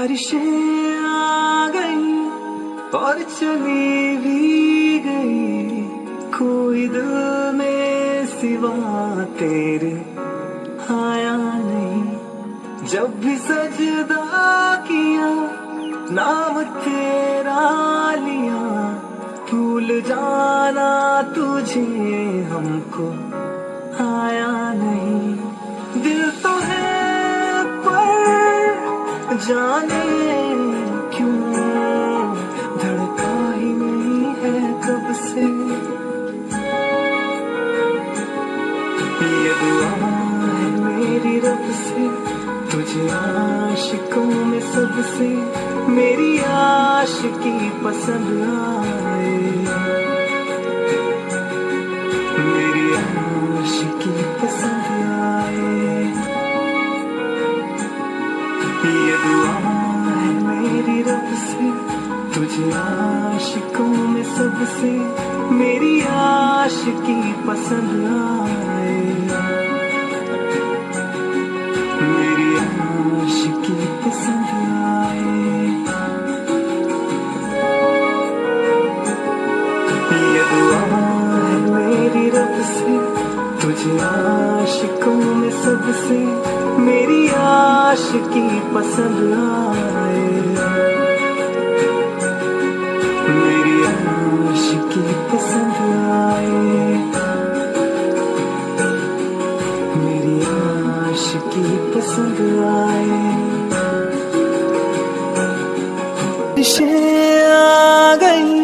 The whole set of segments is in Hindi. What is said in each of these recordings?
बारिशें आ गई और चली भी गई, कोई दिल में सिवा तेरे आया नहीं। जब भी सजदा किया नाम तेरा लिया, भूल जाना तुझे हमको आया नहीं। दिल तो है पर जाने क्यों धड़का ही नहीं है कब से। ये दुआ है मेरी रब से, तुझे आशिकों में सबसे मेरी आशिकी पसंद आए, मेरी आशिकी पसंद आए। ये दुआ है मेरी रब से, तुझे आशिकों में सबसे मेरी आशिकी पसंद आए, मेरी आशिकी पसंद आए। ये दुआ है मेरी रब से, तुझे आशिकों में सबसे मेरी आशिकी पसंद आए, मेरी आशिकी पसंद आए, मेरी आशिकी पसंद आए। बारिशें आ गई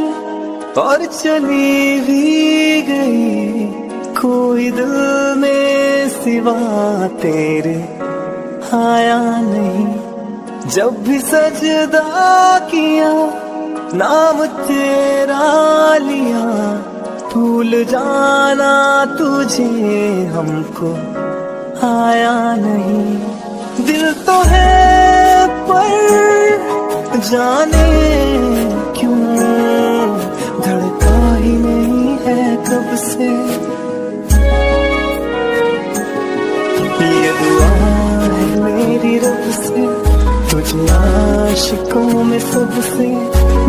और चली भी गई, कोई दिल में सिवा तेरे आया नहीं। जब भी सजदा किया नाम तेरा लिया, भूल जाना तुझे हमको आया नहीं। दिल तो है पर जाने क्यों धड़का ही नहीं है कब से। ये दुआ है मेरी रब से, तुझे आशिकों में सबसे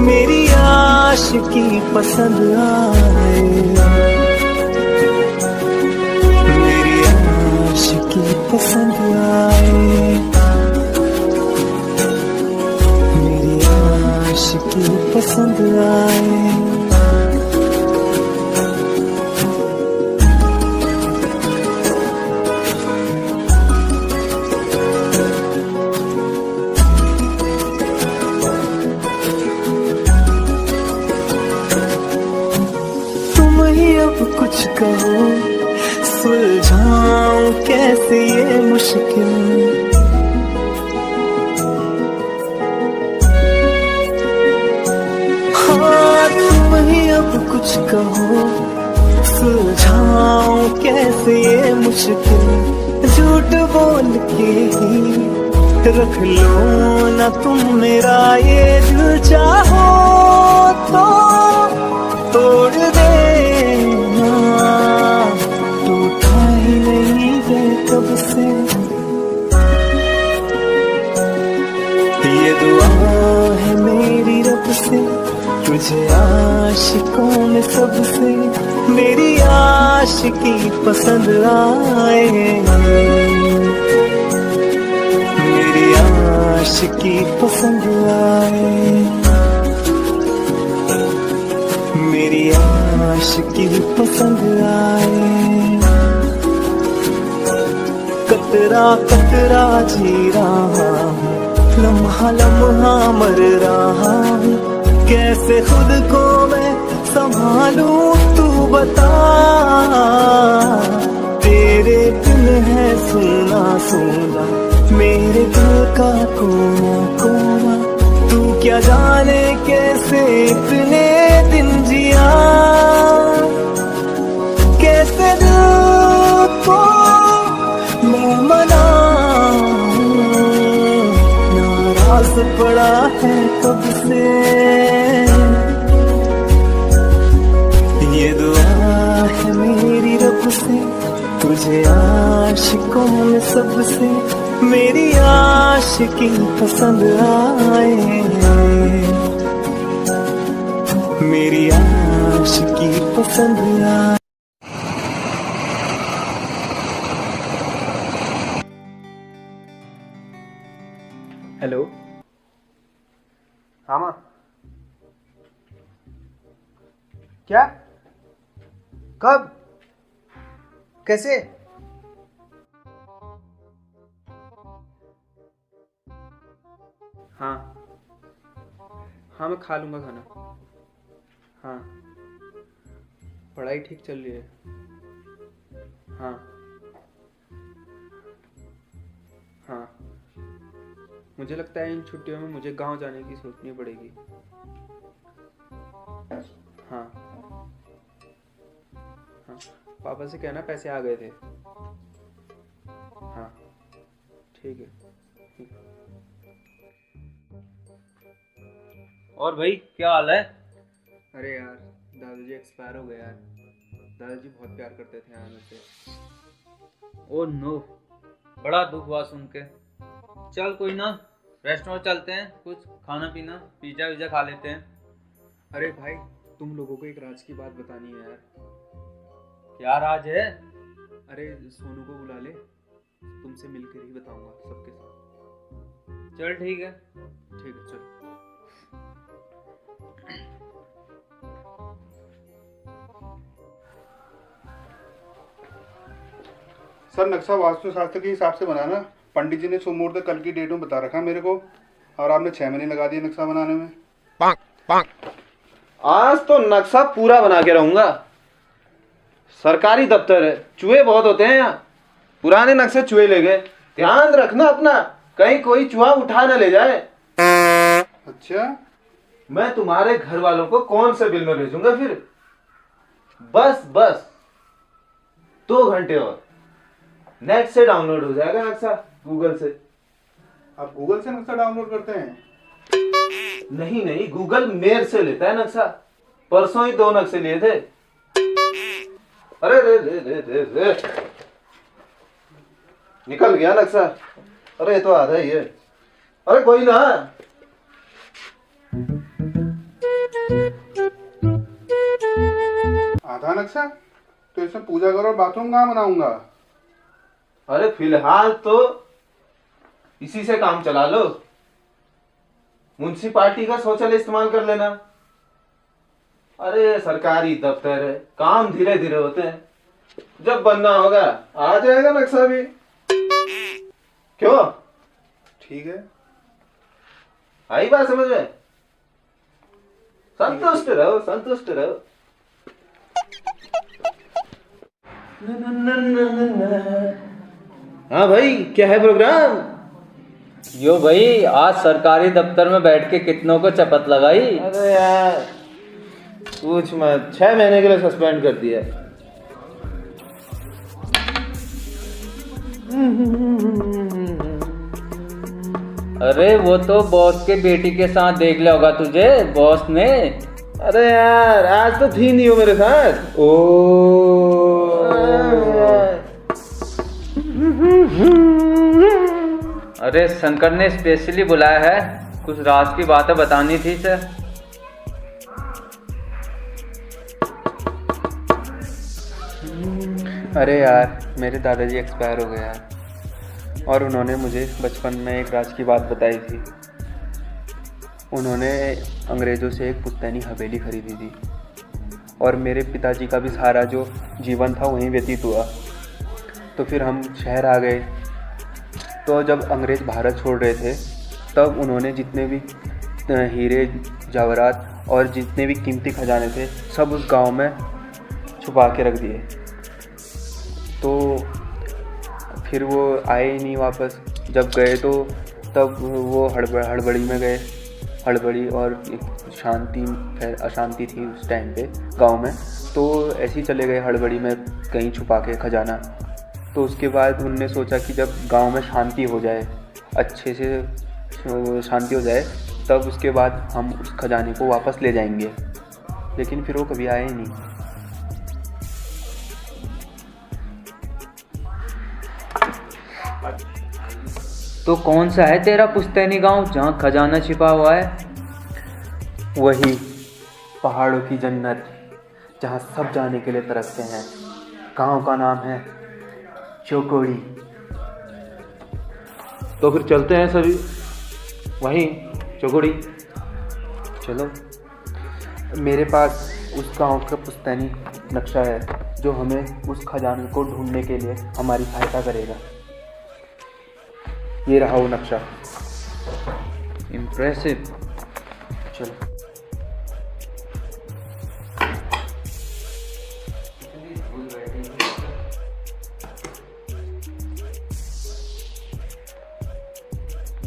मेरी आशिकी पसंद आए, मेरी आशिकी पसंद आए, मेरी आशिकी पसंद आए। अब कुछ कहो, सुलझाऊं कैसे ये मुश्किल। हाँ तुम ही अब कुछ कहो, सुलझाऊं कैसे ये मुश्किल। झूठ बोल के ही रख लो ना तुम मेरा ये दिल, चाहो तो तोड़ दे कब से। ये दुआ है मेरी रब से, तुझे आशिकों में सबसे मेरी आशिकी पसंद आए, मेरी आशिकी पसंद आए, मेरी आशिकी पसंद आए। कतरा कतरा जी रहा हूँ, लम्हा लम्हा मर रहा हूँ, कैसे खुद को मैं संभालूं तू बता। तेरे दिल है सुना सुना मेरे दिल का कोना कोना, तू क्या जाने कैसे इतने दिन जिया, कैसे दिल को मैं मनाऊं, नाराज पड़ा है कब से। ये दुआ है मेरी रब से, तुझे आशिकों में सबसे मेरी आशिकी पसंद आए, मेरी आशिकी पसंद आए। हेलो। हाँ माँ। क्या? कब? कैसे? हाँ हाँ, मैं खा लूँगा खाना। हाँ, पढ़ाई ठीक चल रही है। हाँ हाँ, मुझे लगता है इन छुट्टियों में मुझे गांव जाने की सोचनी पड़ेगी। हाँ हाँ, पापा से कहना पैसे आ गए थे। हाँ ठीक है। और भाई क्या हाल है? अरे यार, दादाजी एक्सपायर हो गए यार। दादाजी बहुत प्यार करते थे यार मुझसे। ओ नो, बड़ा दुख हुआ सुन के। चल कोई ना, रेस्टोरेंट चलते हैं, कुछ खाना पीना, पिज्जा विज्जा खा लेते हैं। अरे भाई, तुम लोगों को एक राज की बात बतानी है यार। क्या राज है? अरे सोनू को बुला ले, तुमसे मिलकर ही बताऊंगा सबके साथ। चल ठीक है। ठीक है चल। सर नक्शा वास्तुशास्त्र के हिसाब से बनाना। पंडित जी ने शुभ मुहूर्त कल की डेट में बता रखा मेरे को, और आपने 6 महीने लगा दिए नक्शा बनाने में। आज तो नक्शा पूरा बना के रहूंगा। सरकारी दफ्तर है, चूहे बहुत होते हैं यहाँ। पुराने नक्शे चूहे ले गए। ध्यान रखना अपना, कहीं कोई चूहा उठा न ले जाए। अच्छा, मैं तुम्हारे घर वालों को कौन से बिल में भेजूंगा फिर? बस 2 घंटे और नेट से डाउनलोड हो जाएगा नक्शा, गूगल से। आप गूगल से नक्शा डाउनलोड करते हैं? नहीं, गूगल मेल से लेता है नक्शा। परसों ही 2 नक्शे लिए थे। अरे रे। निकल गया नक्शा। अरे ये तो आधा ही है। अरे कोई ना। आधा नक्शा? तो इसमें पूजा करो और बाथरूम कहाँ बनाऊंगा? अरे फिलहाल तो इसी से काम चला लो। म्युनिसिपालिटी का शौचालय इस्तेमाल कर लेना। अरे सरकारी दफ्तर है, काम धीरे धीरे होते हैं। जब बनना होगा आ जाएगा नक्शा भी। क्यों? ठीक है। आई बात समझ में? संतुष्ट रहो। हाँ भाई, क्या है प्रोग्राम? यो भाई, आज सरकारी दफ्तर में बैठ के कितनों को चपत लगाई। अरे यार पूछ मत, 6 महीने के लिए सस्पेंड कर दिया। अरे वो तो बॉस के बेटी के साथ देख लिया होगा तुझे बॉस ने। अरे यार आज तो थी नहीं हो मेरे साथ। ओ अरे शंकर ने स्पेशली बुलाया है, कुछ राज की बातें बतानी थी सर। अरे यार, मेरे दादाजी एक्सपायर हो गए यार, और उन्होंने मुझे बचपन में एक राज की बात बताई थी। उन्होंने अंग्रेज़ों से एक पुश्तैनी हवेली खरीदी थी, और मेरे पिताजी का भी सारा जो जीवन था वहीं व्यतीत हुआ। तो फिर हम शहर आ गए। तो जब अंग्रेज़ भारत छोड़ रहे थे, तब उन्होंने जितने भी हीरे जवाहरात और जितने भी कीमती खजाने थे सब उस गांव में छुपा के रख दिए। तो फिर वो आए ही नहीं वापस। जब गए तो तब वो हड़बड़ी में गए। हड़बड़ी और अशांति थी उस टाइम पे गांव में, तो ऐसे ही चले गए हड़बड़ी में कहीं छुपा के खजाना। तो उसके बाद उनने सोचा कि जब गांव में शांति हो जाए, अच्छे से शांति हो जाए, तब उसके बाद हम उस खजाने को वापस ले जाएंगे। लेकिन फिर वो कभी आए ही नहीं। तो कौन सा है तेरा पुश्तैनी गांव जहाँ खजाना छिपा हुआ है? वही पहाड़ों की जन्नत जहाँ सब जाने के लिए तरसते हैं। गांव का नाम है चौकोड़ी। तो फिर चलते हैं सभी वहीं चौकोड़ी। चलो, मेरे पास उस गांव का पुश्तैनी नक्शा है जो हमें उस खजाने को ढूंढने के लिए हमारी सहायता करेगा। ये रहा वो नक्शा। इम्प्रेसिव। चलो।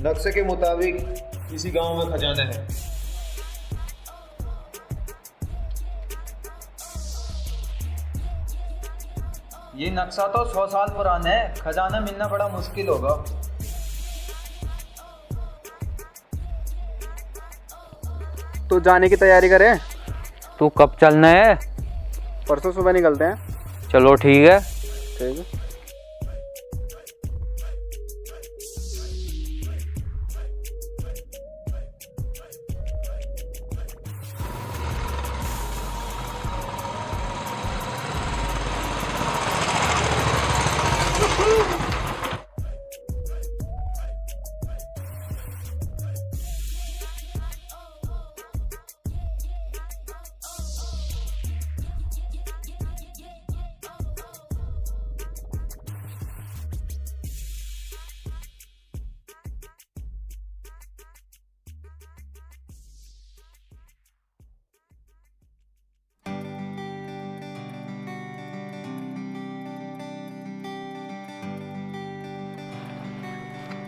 नक्शे के मुताबिक किसी गांव में खजाना है। ये नक्शा तो 100 साल पुराना है, खजाना मिलना बड़ा मुश्किल होगा। तो जाने की तैयारी करें? तू कब चलना है? परसों सुबह निकलते हैं। चलो ठीक है। ठीक है।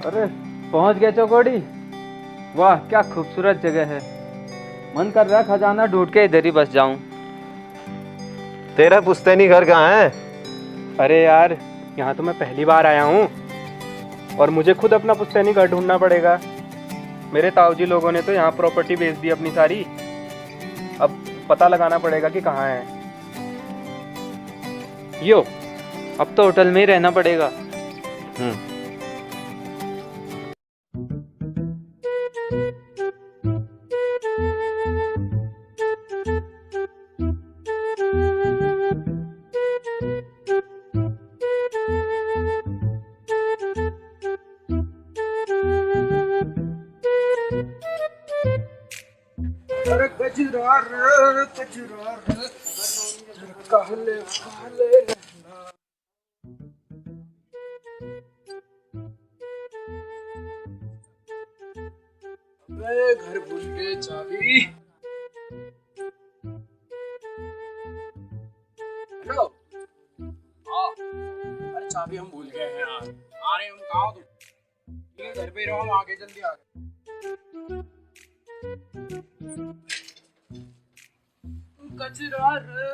अरे पहुंच गए चौकोड़ी। वाह क्या खूबसूरत जगह है। मन कर रहा है खजाना ढूंढ के इधर ही बस जाऊं। तेरा पुश्तैनी घर कहाँ है? अरे यार, यहाँ तो मैं पहली बार आया हूँ और मुझे खुद अपना पुश्तैनी घर ढूंढना पड़ेगा। मेरे ताऊजी लोगों ने तो यहाँ प्रॉपर्टी बेच दी अपनी सारी। अब पता लगाना पड़ेगा कि कहाँ है। यो, अब तो होटल में ही रहना पड़ेगा। अरे कचरा रे कचरा रे कहले कहले मैं घर भूल गए चाबी। हेलो, हाँ, अरे चाबी हम भूल गए हैं यार। आ रहे हम कहाँ हो तुम? ठीक है, घर पे ही रहो, हम आगे जल्दी आ गए। कचरा रे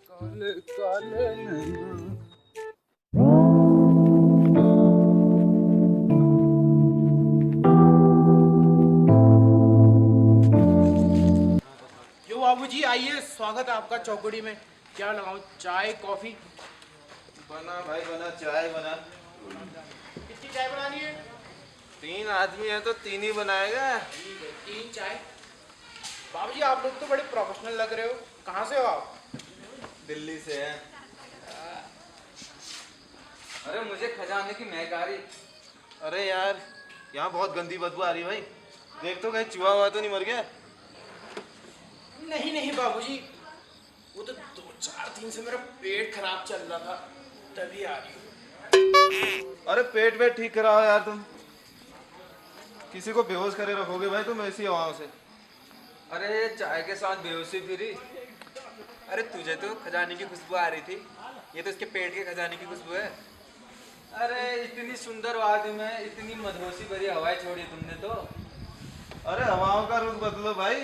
काले काले नैना। यो बाबूजी आइए, स्वागत है आपका चौकड़ी में। क्या लगाऊं, चाय कॉफी? बना भाई बना, चाय बना। कितनी चाय बनानी है? 3 आदमी है तो 3 ही बनाएगा। 3 चाय। बाबूजी आप लोग तो बड़े प्रोफेशनल लग रहे हो। कहाँ से हो आप? दिल्ली से है। अरे मुझे खजाने की महक आ रही। अरे यार, यहाँ बहुत गंदी बदबू आ रही है भाई। देख तो कहीं चूहा हुआ तो नहीं मर गया? नहीं नहीं बाबूजी, वो तो 2-4 दिन से मेरा पेट खराब चल रहा था, तभी आ रही हूँ। अरे पेट वेट ठीक कराओ यार तुम। किसी को बेहोश करे रखोगे भाई तुम ऐसी हवाओं से। अरे चाय के साथ बेहोशी फिरी। अरे तुझे तो खजाने की खुशबू आ रही थी, ये तो इसके पेट के खजाने की खुशबू है। अरे इतनी सुंदर वादी में इतनी मदहोशी भरी हवाएं छोड़ी तुमने तो। अरे हवाओं का रुख बदलो भाई।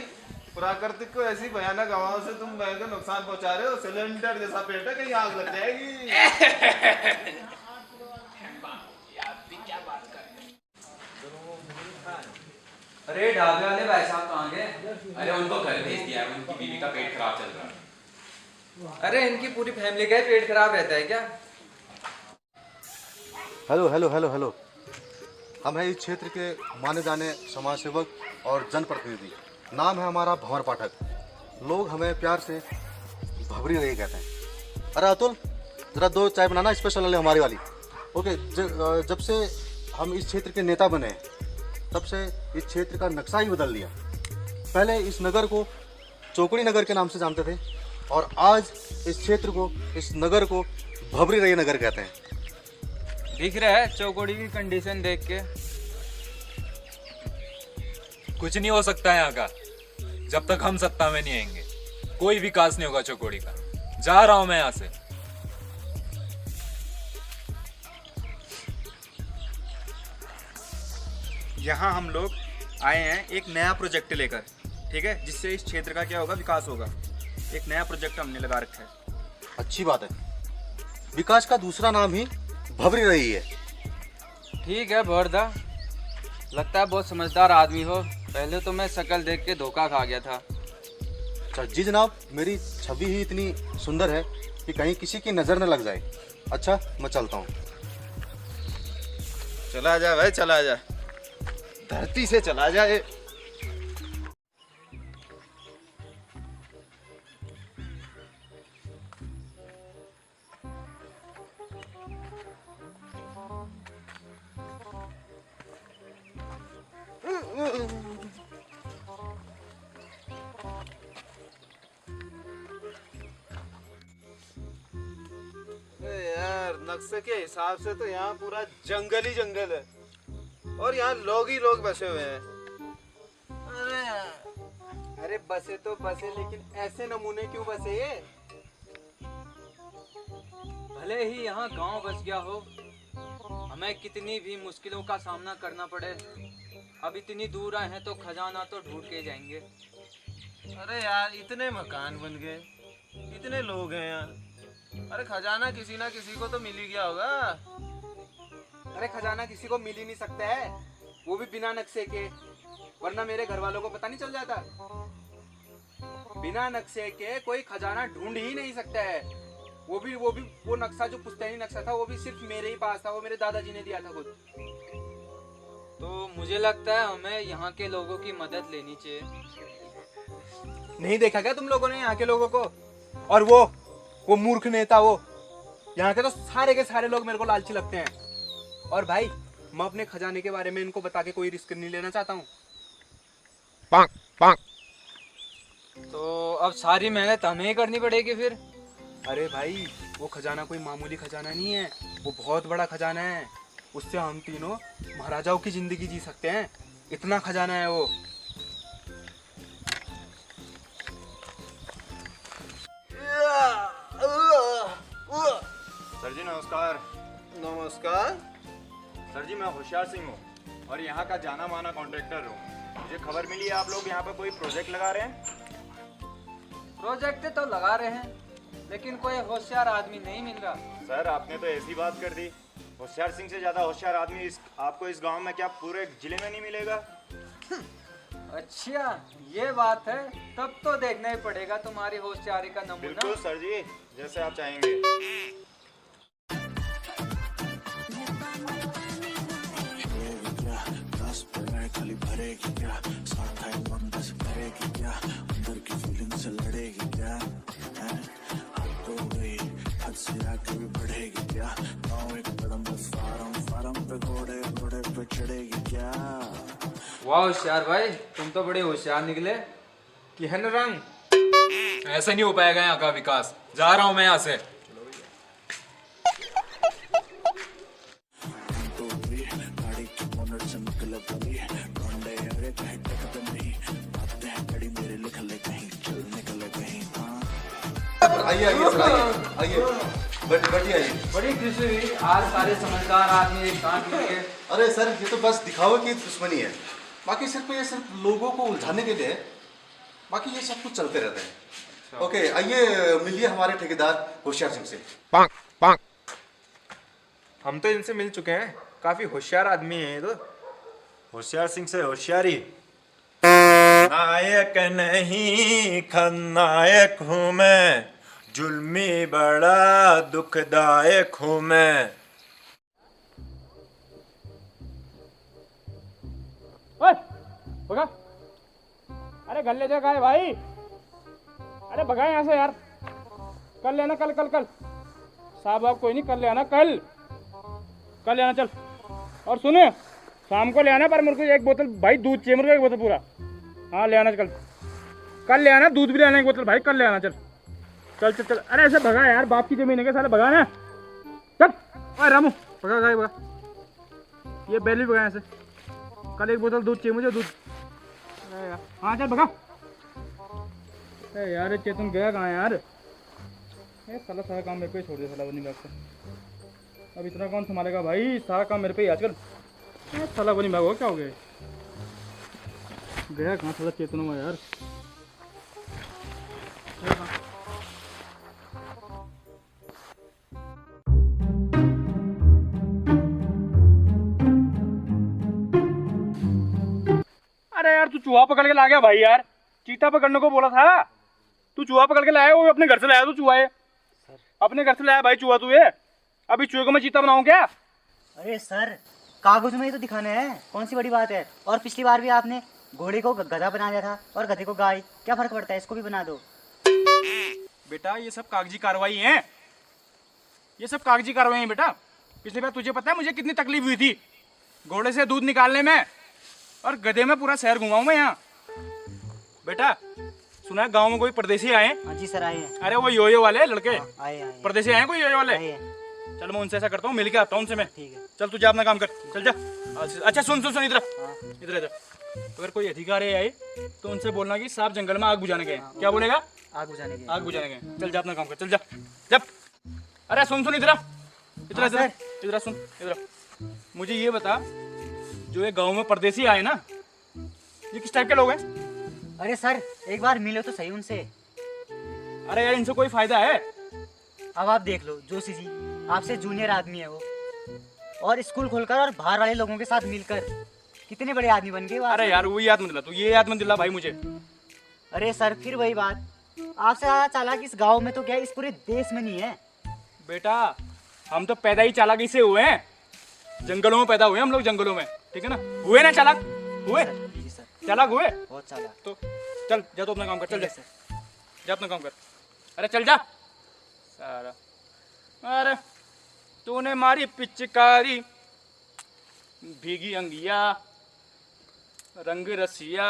प्राकृतिक को ऐसी भयानक हवाओं से तुम भयंकर को नुकसान पहुंचा रहे हो। सिलेंडर जैसा पेट है, कहीं आग लग जाएगी। आप भी क्या बात कर रहे हैं? अरे ढाबे वाले भाई साहब कहाँ गए? अरे उनको घर भेज दिया है, उनकी बीवी का पेट खराब चल रहा है। अरे इनकी पूरी फैमिली का ही पेट खराब रहता है क्या? Hello hello hello hello. हम हैं इस क्षेत्र के माने जाने समाज सेवक और जनप्रतिनिधि। नाम है हमारा भंवर पाठक। लोग हमें प्यार से भंवरी रही कहते हैं। अरे अतुल, ज़रा 2 चाय बनाना स्पेशल वाली, हमारी वाली। ओके। जब से हम इस क्षेत्र के नेता बने तब से इस क्षेत्र का नक्शा ही बदल दिया। पहले इस नगर को चौकड़ी नगर के नाम से जानते थे और आज इस क्षेत्र को, इस नगर को भंवरी रही नगर कहते हैं। दिख रहा है चौकोड़ी की कंडीशन देख के। कुछ नहीं हो सकता है यहाँ का जब तक हम सत्ता में नहीं आएंगे। कोई विकास नहीं होगा चौकोड़ी का। जा रहा हूं मैं यहाँ से। यहाँ हम लोग आए हैं एक नया प्रोजेक्ट लेकर, ठीक है, जिससे इस क्षेत्र का क्या होगा, विकास होगा। एक नया प्रोजेक्ट हमने लगा रखा है। अच्छी बात है। विकास का दूसरा नाम ही भंवरी रही है। ठीक है भंवरदा, लगता है बहुत समझदार आदमी हो। पहले तो मैं शक्ल देख के धोखा खा गया था। अच्छा जी जनाब, मेरी छवि ही इतनी सुंदर है कि कहीं किसी की नज़र न लग जाए। अच्छा, मैं चलता हूँ। चला जा भाई, चला जा, धरती से चला जाए। यार, नक्शे के हिसाब से तो यहाँ पूरा जंगल ही जंगल है और यहाँ लोग ही लोग बसे हुए हैं। अरे बसे तो बसे, लेकिन ऐसे नमूने क्यों बसे ये? भले ही यहाँ गांव बस गया हो, हमें कितनी भी मुश्किलों का सामना करना पड़े, अब इतनी दूर आए हैं तो खजाना तो ढूंढ के जाएंगे। अरे यार, इतने मकान बन गए, इतने लोग हैं यहाँ। अरे खजाना किसी ना किसी को तो मिल ही गया होगा। अरे खजाना किसी को मिल ही नहीं सकता है, वो भी बिना नक्शे के, वरना मेरे घर वालों को पता नहीं चल जाता। बिना नक्शे के कोई खजाना ढूंढ ही नहीं सकता है। वो नक्शा जो पुश्तैनी नक्शा था, वो भी सिर्फ मेरे ही पास था, वो मेरे दादाजी ने दिया था खुद। तो मुझे लगता है हमें यहाँ के लोगों की मदद लेनी चाहिए। नहीं देखा क्या तुम लोगों ने यहाँ के लोगों को? और वो मूर्ख नेता, वो यहाँ के तो सारे के सारे लोग मेरे को लालची लगते हैं। और भाई, मैं अपने खजाने के बारे में इनको बता के कोई रिस्क नहीं लेना चाहता हूँ। तो अब सारी मेहनत हमें ही करनी पड़ेगी फिर। अरे भाई, वो खजाना कोई मामूली खजाना नहीं है, वो बहुत बड़ा खजाना है। उससे हम तीनों महाराजाओं की जिंदगी जी सकते हैं, इतना खजाना है वो। सर जी नमस्कार। नमस्कार। सर जी, मैं होशियार सिंह हूँ और यहाँ का जाना माना कॉन्ट्रैक्टर हूँ। मुझे खबर मिली है आप लोग यहाँ पर कोई प्रोजेक्ट लगा रहे हैं। प्रोजेक्ट तो लगा रहे हैं, लेकिन कोई होशियार आदमी नहीं मिल रहा। सर, आपने तो ऐसी बात कर दी। होशियार सिंह से ज़्यादा होशियार आदमी आपको इस गांव में क्या पूरे जिले में नहीं मिलेगा। अच्छा, ये बात है, तब तो देखना ही पड़ेगा तुम्हारी होशियारी का नमूना। बिल्कुल सर जी, जैसे आप चाहेंगे। वाह होशियार भाई, तुम तो बड़े होशियार निकले। कि है न रंग। ऐसे नहीं हो पाएगा यहाँ का विकास। जा रहा हूं मैं यहाँ से। आइए आइए सर, आइए बैठिए आइए। बड़ी खुशी हुई आज सारे समझदार आदमी एक साथ मिलके। अरे सर, ये तो बस दिखावे की दुश्मनी है। बाकी ये सिर्फ लोगों को उलझाने के लिए है। बाकी ये सब कुछ चलते रहते हैं। ओके, आइए मिलिए हमारे ठेकेदार होशियार सिंह से। हम तो इनसे मिल चुके हैं, काफ़ी होशियार आदमी है ये तो। होशियार सिंह से होशियारी। नायक नहीं खलनायक हूँ मैं, जुल्मी बड़ा दुखदायक हूँ मैं। ओए भगा, अरे गले जगह है भाई, अरे भगा यहाँ से यार। कल लेना, कल कल कल साहब आप कोई नहीं, कल ले आना, कल कल ले आना चल। और सुने शाम को ले आना, पर मेरे को एक बोतल भाई दूध चाहिए, मेरे को एक बोतल पूरा। हाँ ले आना कल, कल ले आना, दूध भी ले आना एक बोतल भाई, कल ले आना चल चल चल चल। अरे ऐसे भगा यार, बाप की जमीन है के सारे भगा ना, चल। अरे रामू भगा गाय भगा, ये बैली भगा ऐसे, कल एक बोतल दूध चाहिए मुझे, दूध। अरे यार हाँ चल भगा। अरे यार चेतन गया कहाँ यार, ये साला सारा काम मेरे पे ही छोड़ दिया साला बनी बाग से। अब इतना कौन संभालेगा भाई, सारा काम मेरे पे ही आजकल। साला बनी बाग हो क्या हो गया, गया कहाँ साला चेतन हुआ यार। अरे यार तू चूहा पकड़ के ला गया भाई यार, चीता पकड़ने को बोला था, तू चूहा पकड़ के लाया, वो अपने घर से लाया तू चूहा है, अपने घर से लाया भाई चूहा तू ये। अभी चूहे को मैं चीता बनाऊं क्या? अरे सर कागज में ही तो दिखाने हैं, कौन सी बड़ी बात है। और पिछली बार भी आपने घोड़े को गधा बना दिया था और गधे को गाय, क्या फर्क पड़ता है, इसको भी बना दो। बेटा ये सब कागजी कार्रवाई है, ये सब कागजी कार्रवाई है बेटा। पिछली बार तुझे पता है मुझे कितनी तकलीफ हुई थी घोड़े से दूध निकालने में, और गधे में पूरा शहर घुमाऊं मैं यहाँ। बेटा सुना है गांव में कोई परदेसी आए? हाँ जी सर आए हैं। अरे वो योयो वाले लड़के आए आए परदेसी आए कोई योयो वाले? आए हैं। चल मैं उनसे ऐसा करता हूँ, मिल के आता हूँ उनसे मैं। ठीक है चल तू जा अपना काम कर, चल जा। अच्छा सुन सुन सुन, इधर इधर इधर। अगर कोई अधिकारी आए तो उनसे बोलना कि साहब जंगल में आग बुझाने गए। क्या बोलेगा? आग बुझाने के। आग बुझाने गए। चल जा अपना काम कर, चल जा जब। अरे सुन सुन, इधर इधर इधर इधर सुन, इधर मुझे ये बता, जो ये गाँव में परदेसी आए ना, ये किस टाइप के लोग हैं? अरे सर एक बार मिलो तो सही उनसे। अरे यार इनसे कोई फायदा है? अब आप देख लो, जोशी जी आपसे जूनियर आदमी है वो, और स्कूल खोलकर और बाहर वाले लोगों के साथ मिलकर कितने बड़े आदमी बन गए वो। अरे यार वो याद मत दिला, तू ये याद मत दिला भाई मुझे। अरे सर फिर वही बात, आपसे ज्यादा चालाक इस गांव में तो क्या इस पूरे देश में नहीं है। बेटा हम तो पैदा ही चालाकी से हुए हैं, जंगलों में पैदा हुए हम लोग, जंगलों में, ठीक है ना? हुए ना चालाक, हुए जी सर, चालाक हुए। बहुत चालाक। तो चल जा, तो अपना काम कर, चल जा सर। जा अपना काम कर। अरे चल जा सारा। अरे तूने मारी पिचकारी, भीगी अंगिया, रंग रसिया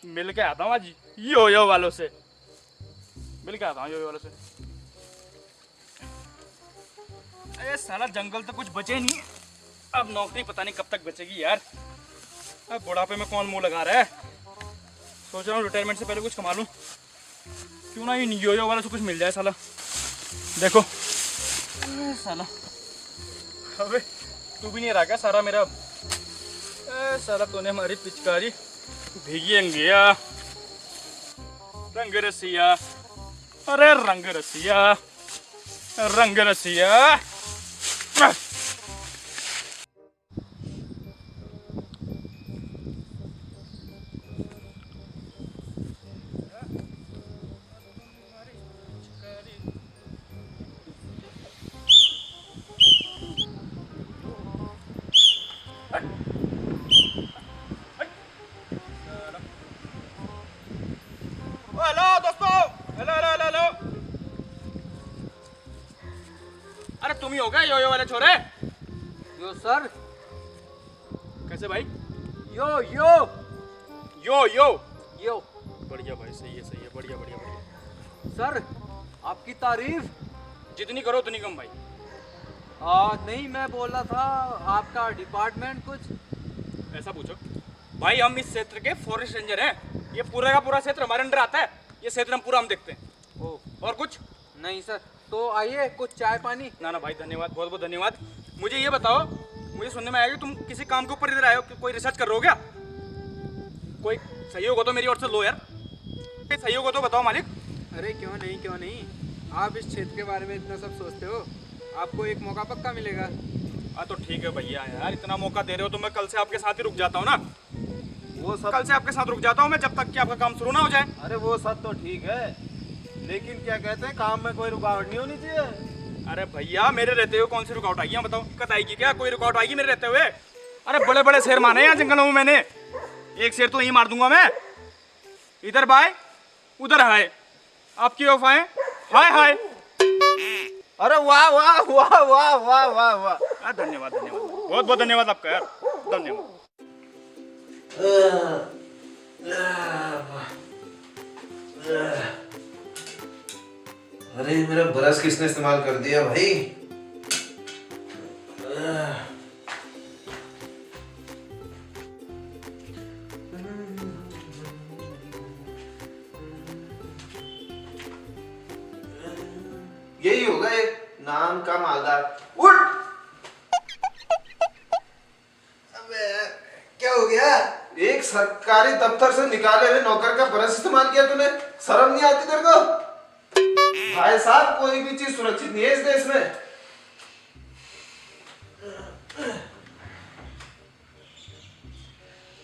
मिल के आता हूँ आज यो वालों से, मिल के आता हूँ यो वालों से। अरे साला जंगल तो कुछ बचे नहीं, अब नौकरी पता नहीं कब तक बचेगी यार। अब बुढ़ापे में कौन मुंह लगा रहा है, सोच रहा हूँ रिटायरमेंट से पहले कुछ कमा लूँ, क्यों ना इन यो वालों से कुछ मिल जाए साला। देखो साला, अबे तू भी नहीं रहा क्या सारा मेरा? साला तूने हमारी पिचकारी, भीगी अंगिया, रंग रसिया, अरे रंग रसिया। हेलो दोस्तों, हेलो। अरे तुम ही हो गए यो वाले छोरे? यो सर। कैसे भाई? यो बढ़िया भाई, सही है, बढ़िया। सर आपकी तारीफ। जितनी करो उतनी कम भाई। नहीं मैं बोल रहा था आपका डिपार्टमेंट कुछ। ऐसा पूछो भाई, हम इस क्षेत्र के फॉरेस्ट रेंजर हैं, ये पूरा का पूरा क्षेत्र हमारे अंडर आता है, ये क्षेत्र हम पूरा देखते हैं। और कुछ नहीं सर, तो आइए कुछ चाय पानी। ना भाई धन्यवाद, बहुत बहुत धन्यवाद। मुझे ये बताओ, मुझे सुनने में आया कि तुम किसी काम के ऊपर इधर आए हो, कोई रिसर्च कर रहे हो क्या? कोई सहयोग हो तो मेरी ओर से लो यार, सहयोग हो तो बताओ मालिक। अरे क्यों नहीं, आप इस क्षेत्र के बारे में इतना सब सोचते हो, आपको एक मौका पक्का मिलेगा। हाँ तो ठीक है भैया, यार इतना मौका दे रहे हो तो मैं कल से आपके साथ ही रुक जाता हूँ ना, वो सब कल से आपके साथ रुक जाता हूँ मैं, जब तक कि आपका काम शुरू ना हो जाए। अरे वो सब तो ठीक है, लेकिन क्या कहते हैं, काम में कोई रुकावट नहीं होनी चाहिए। अरे भैया मेरे रहते हुए कौन सी रुकावट आएगी, बताओ? दिक्कत आएगी क्या? कोई रुकावट आएगी मेरे रहते हुए? अरे बड़े बड़े शेर मारे यहाँ जंगलों में मैंने, एक शेर तो यहीं मार दूंगा मैं। इधर बाय उधर हाय, आपकी ऑफ है, हाय हाय। अरे वाह वाह वाह वाह वाह वाह वाह, धन्यवाद धन्यवाद, बहुत बहुत धन्यवाद आपका यार, धन्यवाद। अरे मेरा ब्रश किसने इस्तेमाल कर दिया भाई? यही होगा एक नाम का मालदार। उठ! अबे क्या हो गया? एक सरकारी दफ्तर से निकाले हुए नौकर का ब्रश इस्तेमाल किया तूने, शर्म नहीं आती तेरे को? भाई साहब कोई भी चीज सुरक्षित नहीं है इस देश में।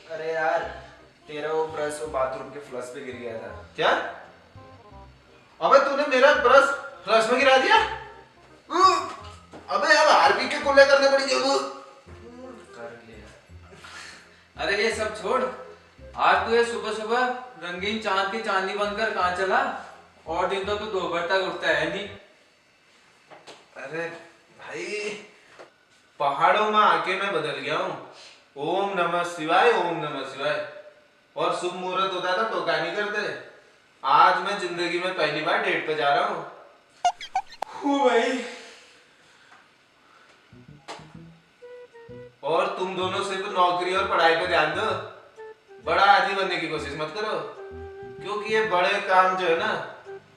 अरे यार तेरा वो ब्रश वो बाथरूम के फ्लश पे गिर गया था। क्या? अबे तूने मेरा ब्रश फ्लश में गिरा दिया? अबे यार आरबी के कुल्ले करने पड़ी जरूर। कर लिया। अरे ये सब छोड़, आज तो ये सुबह सुबह रंगीन चांद की चांदनी बनकर कहाँ चला? और दिन तो तू दोपहर तक उठता है नहीं। अरे भाई पहाड़ों में आके मैं बदल गया हूँ। ओम नमः शिवाय, ओम नमः शिवाय। और शुभ मुहूर्त होता था तो क्या नहीं करते। आज मैं जिंदगी में पहली बार डेट पे जा रहा हूँ भाई। और तुम दोनों सिर्फ नौकरी और पढ़ाई पे ध्यान दो, बड़ा आदमी बनने की कोशिश मत करो, क्योंकि ये बड़े काम जो है ना,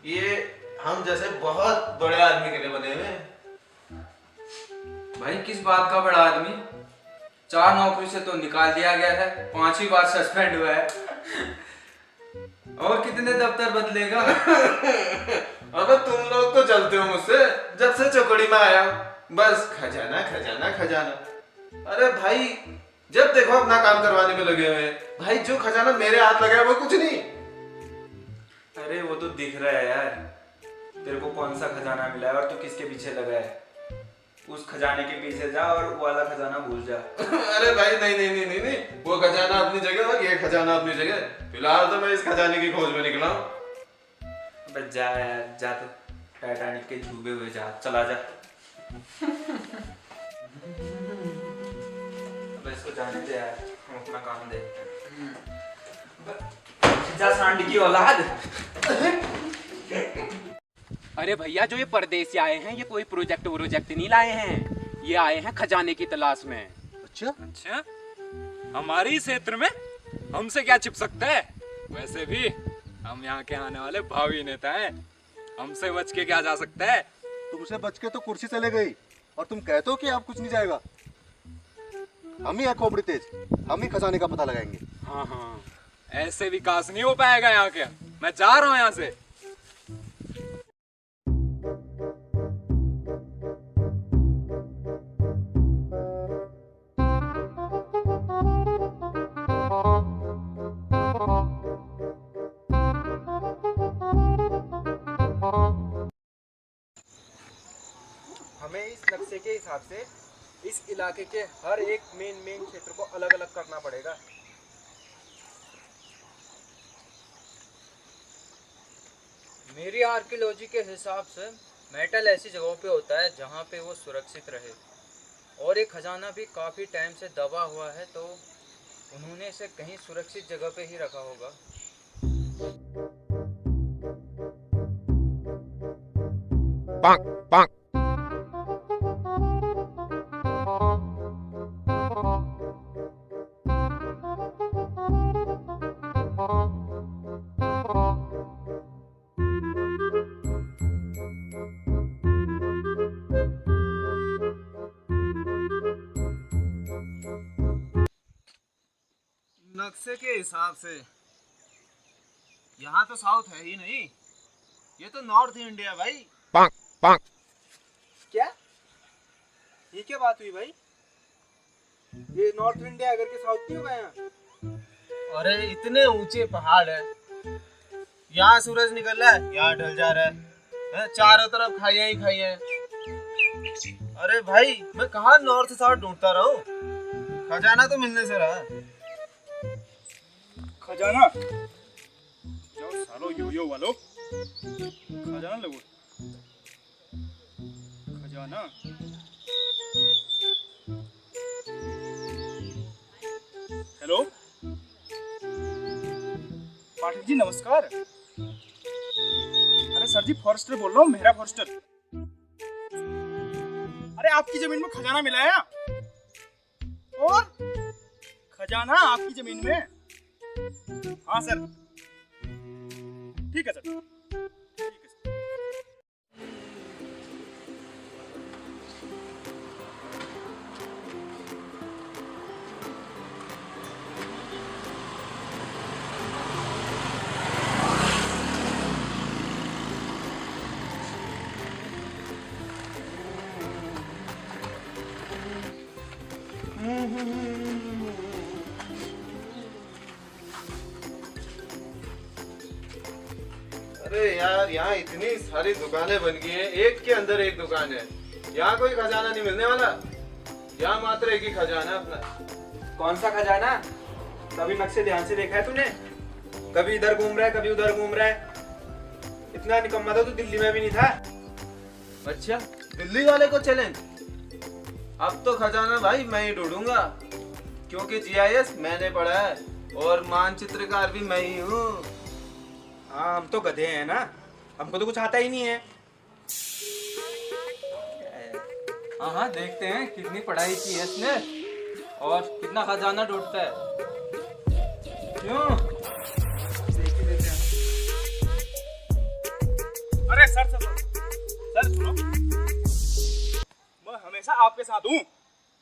ये हम जैसे बहुत बड़े आदमी के लिए बने हुए हैं। भाई किस बात का बड़ा आदमी? 4 नौकरी से तो निकाल दिया गया है, 5वीं बार सस्पेंड हुआ है। और कितने दफ्तर बदलेगा? अबे तुम लोग तो चलते हो मुझसे जब से चौकड़ी में आया, बस खजाना खजाना खजाना। अरे भाई जब देखो अपना काम करवाने में लगे हुए भाई, जो खजाना मेरे हाथ लगा है वो कुछ नहीं। अरे वो तो दिख रहा है यार, तेरे को कौन सा खजाना मिला है और तू किसके पीछे लगा है। उस खजाने के पीछे जा और वो वाला खजाना भूल जा। अरे भाई नहीं नहीं नहीं नहीं नहीं, वो खजाना अपनी जगह और ये खजाना अपनी जगह। फिलहाल तो मैं इस खजाने की खोज में निकला हूँ। बस जा यार, जा तो टाइटैनिक के डूबे हुए जा, चला जा। अब इसको जाने दे यार, हम अपना काम देखते हैं। जा सांड की औलाद। अरे भैया जो ये परदेसी आए हैं, ये कोई प्रोजेक्ट नहीं लाए हैं, ये आए हैं खजाने की तलाश में। अच्छा, हमारी क्षेत्र में हमसे क्या छिप सकता है? वैसे भी हम यहाँ के आने वाले भावी नेता हैं, हमसे बच के क्या जा सकता है? तुमसे बच के तो कुर्सी चले गई और तुम कहते हो कि आप कुछ नहीं जाएगा। हम ही है खोपड़ी तेज, हम ही खजाने का पता लगाएंगे। हाँ हाँ, ऐसे विकास नहीं हो पाएगा यहाँ के। मैं जा रहा हूँ यहाँ से। हमें इस नक्शे के हिसाब से इस इलाके के हर एक मेन क्षेत्र को अलग अलग करना पड़ेगा। मेरी आर्कियोलॉजी के हिसाब से मेटल ऐसी जगहों पे होता है जहाँ पे वो सुरक्षित रहे, और ये खजाना भी काफ़ी टाइम से दबा हुआ है, तो उन्होंने इसे कहीं सुरक्षित जगह पे ही रखा होगा। नक्शे के हिसाब से यहाँ तो साउथ है ही नहीं, ये तो नॉर्थ इंडिया भाई। क्या? ये क्या बात हुई भाई? ये नॉर्थ इंडिया अगर के साउथ नहीं होगा यहाँ? अरे इतने ऊंचे पहाड़ है, यहाँ सूरज निकल रहा है, यहाँ ढल जा रहा है, चारों तरफ खाइयां ही खाइयां हैं। अरे भाई मैं कहाँ नॉर्थ साउथ ढूंढता रहा हूँ। खजाना तो मिलने से रहा। खजाना जाओ सालो यो वालो, खजाना लगो, खजाना। हेलो पाठक जी नमस्कार। अरे सर जी फॉरेस्टर बोल रहा हूँ, मेहरा फॉरेस्टर। अरे आपकी जमीन में खजाना मिला है, और खजाना आपकी जमीन में। हाँ सर ठीक है सर, ठीक है सर। अरे यार यहाँ इतनी सारी दुकानें बन गई हैं, एक के अंदर एक दुकान है। यहाँ कोई खजाना नहीं मिलने वाला। यहाँ मात्र एक ही खजाना है अपना। कौन सा खजाना? कभी नक्शे ध्यान से देखा है तूने? कभी इधर घूम रहा है, कभी उधर घूम रहा है। इतना निकम्मा था तो दिल्ली में भी नहीं था। अच्छा दिल्ली वाले को चैलेंज। अब तो खजाना भाई मैं ही ढूंढूंगा, क्योंकि जीआईएस मैंने पढ़ा है और मानचित्रकार भी मैं ही हूँ। हाँ हम तो गधे हैं ना, हमको तो कुछ आता ही नहीं है। हाँ हाँ देखते हैं कितनी पढ़ाई की है इसने और कितना खजाना ढूंढता है। क्यों? अरे सर सुनो, मैं हमेशा आपके साथ हूँ,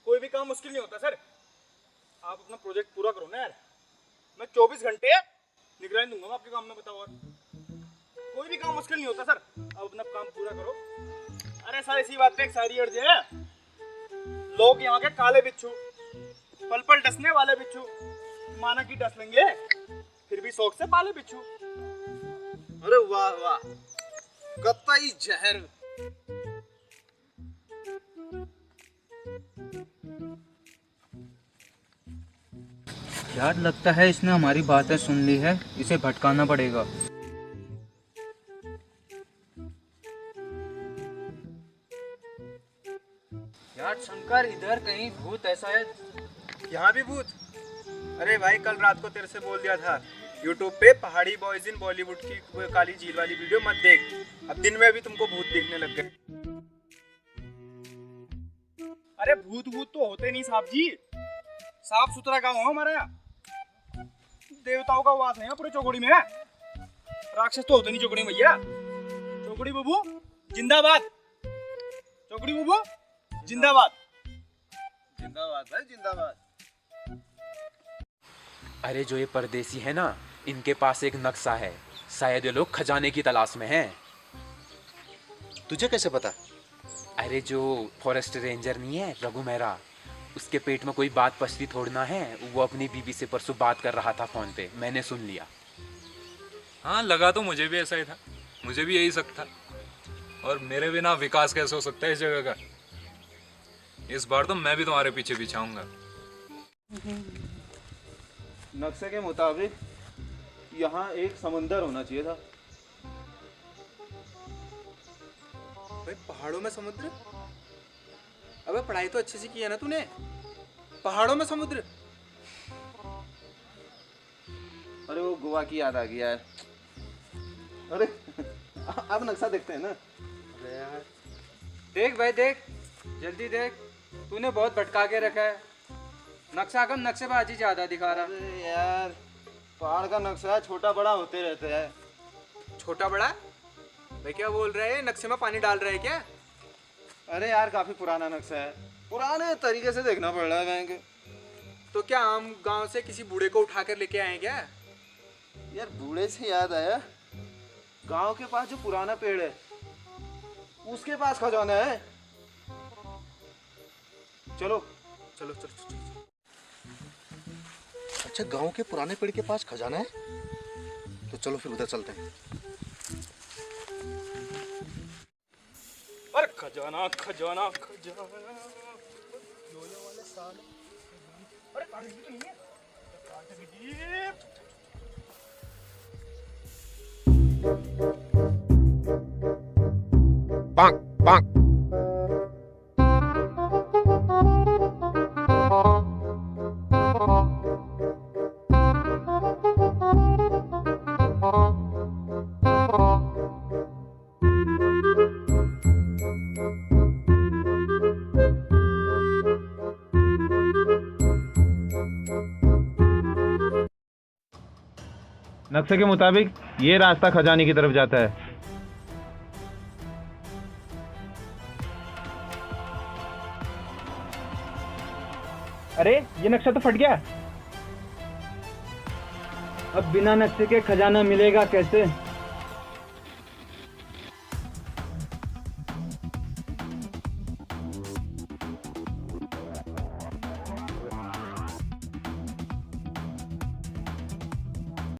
कोई भी काम मुश्किल नहीं होता सर। आप अपना प्रोजेक्ट पूरा करो ना यार, मैं 24 घंटे निगरानी दूंगा आपके काम में। बताओ और कोई भी काम मुश्किल नहीं होता सर, आप अपना काम पूरा करो। अरे सर इसी बात पे एक सारी अर्ज है। लोग यहाँ के काले बिच्छू, पल पल डसने वाले बिच्छू, माना कि डस लेंगे फिर भी शौक से पाले बिच्छू। अरे वाह वाह, कतई जहर। यार लगता है इसने हमारी बातें सुन ली है, इसे भटकाना पड़ेगा। यार शंकर इधर कहीं भूत ऐसा है। यहाँ भी भूत? अरे भाई कल रात को तेरे से बोल दिया था यूट्यूब पे पहाड़ी बॉयज इन बॉलीवुड की वो काली झील वाली वीडियो मत देख। अब दिन में भी तुमको भूत दिखने लग गए। अरे भूत तो होते नहीं साहब जी, साफ सुथरा गाँव है हमारा यहाँ। देवताओं का वास है यहाँ पूरे चौकड़ी में। राक्षस तो होते नहीं चौकड़ी में भैया। चौकड़ी बाबू जिंदाबाद, चौकड़ी बाबू जिंदाबाद। जिंदाबाद भाई जिंदाबाद। अरे जो ये परदेसी है ना, इनके पास एक नक्शा है, शायद ये लोग खजाने की तलाश में हैं। तुझे कैसे पता? अरे जो फॉरेस्ट रेंजर नहीं है रघु मेहरा, उसके पेट में कोई बात पसली थोड़ना है। वो अपनी बीबी से परसों बात कर रहा था फोन पे, मैंने सुन लिया। हाँ लगा तो मुझे भी ऐसा ही था, मुझे भी यही शक था। और मेरे बिना विकास कैसे हो सकता है इस जगह का? इस बार तो मैं भी तुम्हारे पीछे बिछाऊंगा। नक्शे के मुताबिक यहाँ एक समुंदर होना चाहिए था। भाई पहाड़ों में समुद्र? अबे पढ़ाई तो अच्छे से की है ना तूने, पहाड़ों में समुद्र? अरे वो गोवा की याद आ गई यार। अरे अब नक्शा देखते हैं ना। अरे यार देख भाई देख, जल्दी देख, तूने बहुत भटका के रखा है। नक्शा कम नक्शेबाजी ज्यादा दिखा रहा। अरे यार पहाड़ का नक्शा छोटा बड़ा होते रहते हैं। छोटा बड़ा? भाई क्या बोल रहे हैं, नक्शे में पानी डाल रहे हैं क्या? अरे यार काफी पुराना नक्शा है, पुराने तरीके से देखना पड़ रहा है बैंक। तो क्या हम गांव से किसी बूढ़े को उठा कर लेके आए क्या? यार बूढ़े से याद आया, गांव के पास जो पुराना पेड़ है उसके पास खजाना है। चलो चलो चलो चलो। अच्छा गांव के पुराने पेड़ के पास खजाना है, तो चलो फिर उधर चलते हैं। अरे खजाना खजाना खजाना, अरे कागज भी तो नहीं है। कागज भी। नक्शे के मुताबिक ये रास्ता खजाने की तरफ जाता है। अरे ये नक्शा तो फट गया। अब बिना नक्शे के खजाना मिलेगा कैसे?